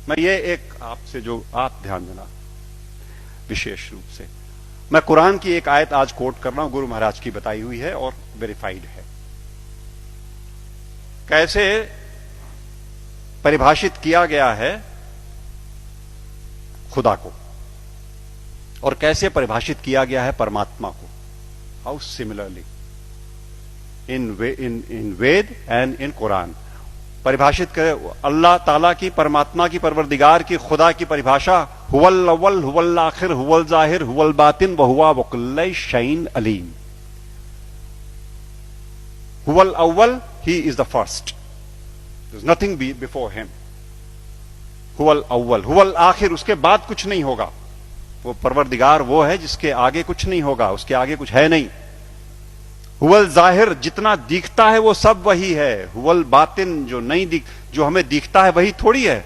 मैं ये एक आपसे जो आप ध्यान देना विशेष रूप से, मैं कुरान की एक आयत आज कोट कर रहा हूं, गुरु महाराज की बताई हुई है और वेरीफाइड है। कैसे परिभाषित किया गया है खुदा को और कैसे परिभाषित किया गया है परमात्मा को। How similarly in Ved and in Quran परिभाषित करे अल्लाह ताला की, परमात्मा की, परवरदिगार की, खुदा की परिभाषा हुवल अव्वल हुवल आखिर हुवल जाहिर हुवल बातिन व हुवा वकुल्ल शैइन अलीम। हुवल अव्वल, he is the first, there is nothing before him. हुवल अव्वल, हुवल आखिर, उसके बाद कुछ नहीं होगा। वो परवरदिगार वो है जिसके आगे कुछ नहीं होगा, उसके आगे कुछ है नहीं। हुवल जाहिर, जितना दिखता है वो सब वही है। हुवल बातिन, जो हमें दिखता है वही थोड़ी है।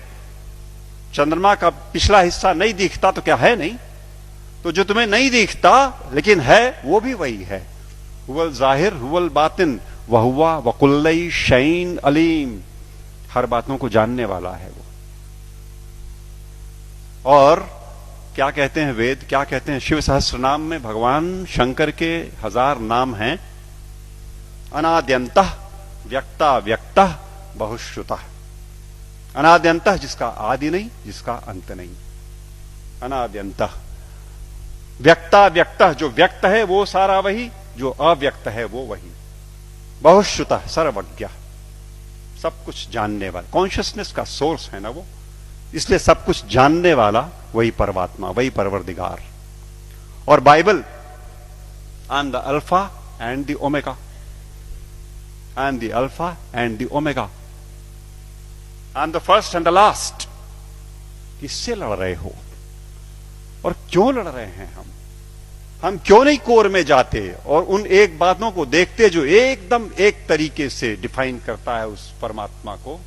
चंद्रमा का पिछला हिस्सा नहीं दिखता तो क्या है नहीं? तो जो तुम्हें नहीं दिखता लेकिन है वो भी वही है। हुवल जाहिर हुवल बातिन वहुवा वकुल्ल शैइन अलीम, हर बातों को जानने वाला है वो। और क्या कहते हैं वेद, क्या कहते हैं? शिव सहस्त्र नाम में भगवान शंकर के 1000 नाम हैं। अनाद्यंतः व्यक्ता व्यक्तः बहुश्रुतः। अनाद्यंतः, जिसका आदि नहीं, जिसका अंत नहीं। अनाद्यंतः व्यक्ता व्यक्तः, जो व्यक्त है वो सारा वही, जो अव्यक्त है वो वही। बहुश्रुतः, सर्वज्ञ, सब कुछ जानने वाला, कॉन्शियसनेस का सोर्स है ना वो, इसलिए सब कुछ जानने वाला वही परमात्मा, वही परवरदिगार। और Bible, I am the alpha and the omega, I am the alpha and the omega, I am the first and the last. किससे लड़ रहे हो और क्यों लड़ रहे हैं? हम क्यों नहीं कोर में जाते और उन एक बातों को देखते जो एकदम एक तरीके से डिफाइन करता है उस परमात्मा को,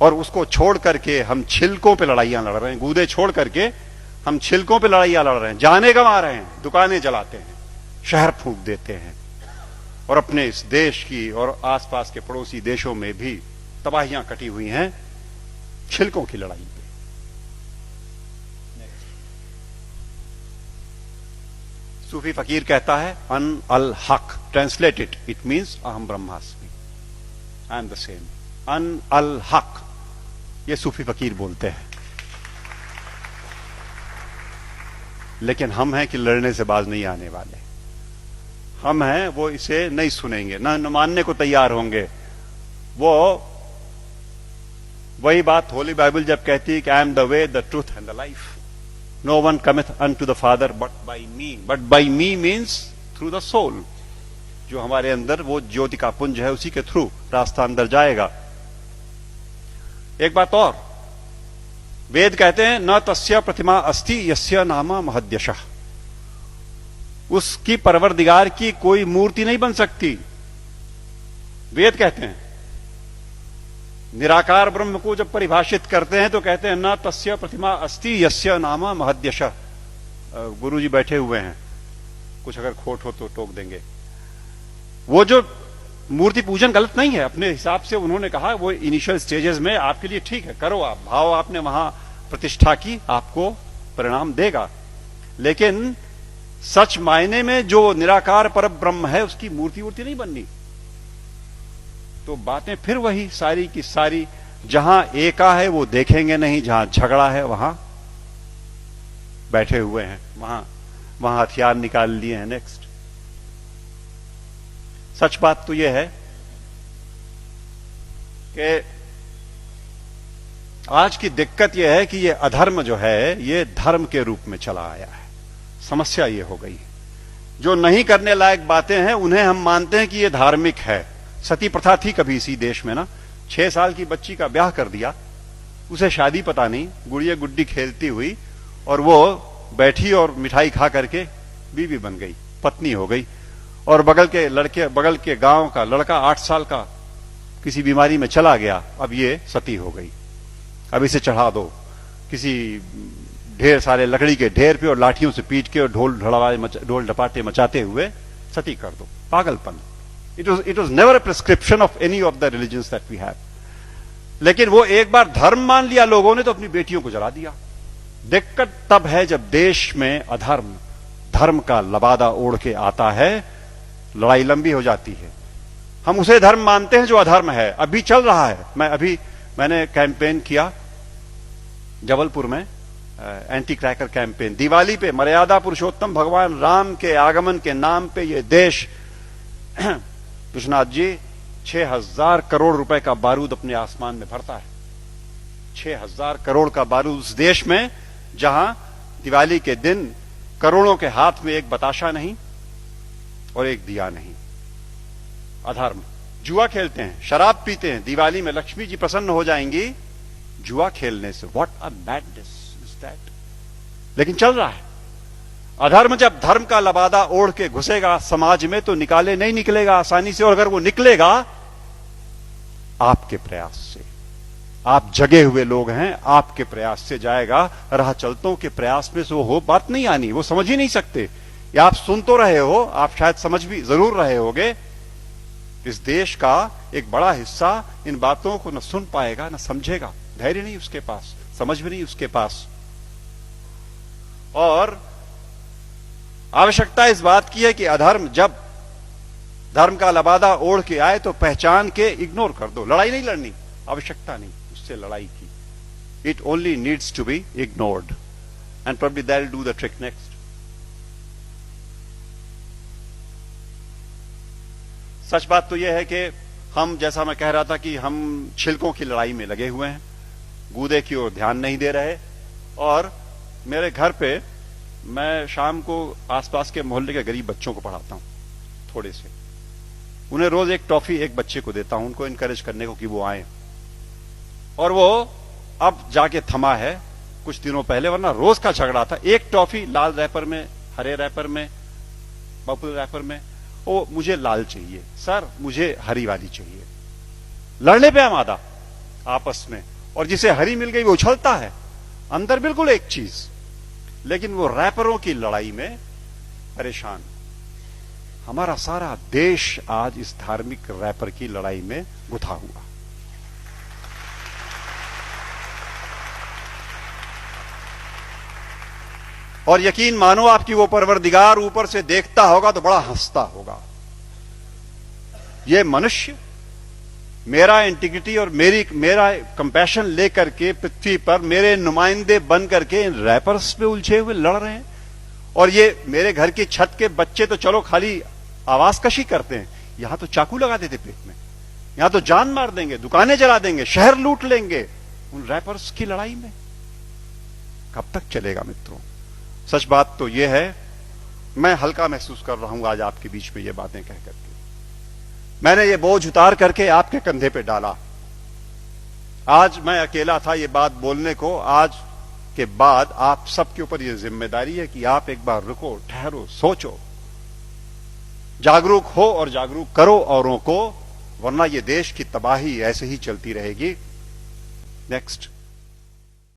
और उसको छोड़ करके हम छिलकों पे लड़ाइयां लड़ रहे हैं। गूदे छोड़ करके हम छिलकों पे लड़ाइयां लड़ रहे हैं, जाने गंवा रहे हैं, दुकानें जलाते हैं, शहर फूंक देते हैं, और अपने इस देश की और आसपास के पड़ोसी देशों में भी तबाहियां कटी हुई हैं छिलकों की लड़ाई पे। सूफी फकीर कहता है अन अल हक, ट्रांसलेटेड इट मीन्स अहम ब्रह्मास्मि, आई एम द सेम। अन अल हक, ये सूफी फकीर बोलते हैं। लेकिन हम हैं कि लड़ने से बाज नहीं आने वाले। हम हैं वो इसे नहीं सुनेंगे, न मानने को तैयार होंगे। वो वही बात होली बाइबल जब कहती है कि I am the way the truth and the life, no one cometh unto the father but by me. But by me means through the soul, जो हमारे अंदर वो ज्योति का पुंज है, उसी के थ्रू रास्ता अंदर जाएगा। एक बात और, वेद कहते हैं न तस्य प्रतिमा अस्ति यस्य नामा महद्यशः, उसकी परवरदिगार की कोई मूर्ति नहीं बन सकती। वेद कहते हैं निराकार ब्रह्म को जब परिभाषित करते हैं तो कहते हैं न तस्य प्रतिमा अस्ति यस्य नामा महद्यशः। गुरु जी बैठे हुए हैं, कुछ अगर खोट हो तो टोक देंगे। वो जो मूर्ति पूजन गलत नहीं है, अपने हिसाब से उन्होंने कहा वो इनिशियल स्टेजेस में आपके लिए ठीक है, करो आप, भाव आपने वहां प्रतिष्ठा की, आपको परिणाम देगा। लेकिन सच मायने में जो निराकार पर ब्रह्म है उसकी मूर्ति वूर्ति नहीं बननी। तो बातें फिर वही सारी की सारी, जहां एका है वो देखेंगे नहीं, जहां झगड़ा है वहां बैठे हुए हैं, वहां हथियार निकाल लिए हैं। नेक्स्ट, सच बात तो यह है कि आज की दिक्कत यह है कि यह अधर्म जो है ये धर्म के रूप में चला आया है। समस्या ये हो गई, जो नहीं करने लायक बातें हैं उन्हें हम मानते हैं कि ये धार्मिक है। सती प्रथा थी कभी इसी देश में ना, 6 साल की बच्ची का ब्याह कर दिया, उसे शादी पता नहीं, गुड़िया गुड्डी खेलती हुई, और वो बैठी और मिठाई खा करके बीवी बन गई, पत्नी हो गई। और बगल के गांव का लड़का 8 साल का किसी बीमारी में चला गया, अब ये सती हो गई। अब इसे चढ़ा दो किसी ढेर सारे लकड़ी के ढेर पे और लाठियों से पीट के और ढोल ढपाटे मचाते हुए सती कर दो। पागलपन। It was never a prescription of any of the religions that we have. लेकिन वो एक बार धर्म मान लिया लोगों ने तो अपनी बेटियों को जला दिया। दिक्कत तब है जब देश में अधर्म धर्म का लबादा ओढ़ के आता है, लड़ाई लंबी हो जाती है। हम उसे धर्म मानते हैं जो अधर्म है। अभी चल रहा है, मैंने कैंपेन किया जबलपुर में, एंटी क्रैकर कैंपेन। दिवाली पे मर्यादा पुरुषोत्तम भगवान राम के आगमन के नाम पे ये देश विश्वनाथ जी 6,000 करोड़ रुपए का बारूद अपने आसमान में भरता है। 6,000 करोड़ का बारूद उस देश में जहां दिवाली के दिन करोड़ों के हाथ में एक बताशा नहीं और एक दिया नहीं। अधर्म। जुआ खेलते हैं, शराब पीते हैं, दिवाली में लक्ष्मी जी प्रसन्न हो जाएंगी जुआ खेलने से। What a madness is that. लेकिन चल रहा है। अधर्म जब धर्म का लबादा ओढ़ के घुसेगा समाज में तो नहीं निकलेगा आसानी से। और अगर वो निकलेगा आपके प्रयास से, आप जगे हुए लोग हैं, आपके प्रयास से जाएगा। राह चलतों के प्रयास में से वो हो बात नहीं आनी, वो समझ ही नहीं सकते। या आप सुन तो रहे हो, आप शायद समझ भी जरूर रहे होगे। इस देश का एक बड़ा हिस्सा इन बातों को न सुन पाएगा न समझेगा। धैर्य नहीं उसके पास, समझ भी नहीं उसके पास। और आवश्यकता इस बात की है कि अधर्म जब धर्म का लबादा ओढ़ के आए तो पहचान के इग्नोर कर दो। लड़ाई नहीं लड़नी, आवश्यकता नहीं उससे लड़ाई की। It only needs to be ignored and probably that will do the trick next. सच बात तो यह है कि हम, जैसा मैं कह रहा था, कि हम छिलकों की लड़ाई में लगे हुए हैं, गूदे की ओर ध्यान नहीं दे रहे। और मेरे घर पे मैं शाम को आसपास के मोहल्ले के गरीब बच्चों को पढ़ाता हूं, थोड़े से। उन्हें रोज एक टॉफी एक बच्चे को देता हूं, उनको इनकरेज करने को कि वो आए। और वो अब जाके थमा है कुछ दिनों पहले, वरना रोज का झगड़ा था। एक टॉफी लाल रैपर में, हरे रैपर में, पर्पल रैपर में। वो मुझे लाल चाहिए सर, मुझे हरी वाली चाहिए। लड़ने पे आमादा आपस में। और जिसे हरी मिल गई वो उछलता है, अंदर बिल्कुल एक चीज, लेकिन वो रैपरों की लड़ाई में परेशान। हमारा सारा देश आज इस धार्मिक रैपर की लड़ाई में गुथा हुआ। और यकीन मानो आपकी वो परवरदिगार ऊपर से देखता होगा तो बड़ा हंसता होगा। ये मनुष्य मेरा इंटीग्रिटी और मेरा कंपैशन लेकर के पृथ्वी पर मेरे नुमाइंदे बन करके इन रैपर्स पे उलझे हुए लड़ रहे हैं। और ये मेरे घर की छत के बच्चे तो चलो खाली आवाज कशी करते हैं, यहां तो चाकू लगा देते पेट में, यहां तो जान मार देंगे, दुकानें जला देंगे, शहर लूट लेंगे उन रैपर्स की लड़ाई में। कब तक चलेगा मित्रों? सच बात तो यह है, मैं हल्का महसूस कर रहा हूं आज आपके बीच में ये बातें कह करके। मैंने ये बोझ उतार करके आपके कंधे पे डाला। आज मैं अकेला था ये बात बोलने को। आज के बाद आप सबके ऊपर ये जिम्मेदारी है कि आप एक बार रुको, ठहरो, सोचो, जागरूक हो और जागरूक करो औरों को, वरना ये देश की तबाही ऐसे ही चलती रहेगी। नेक्स्ट।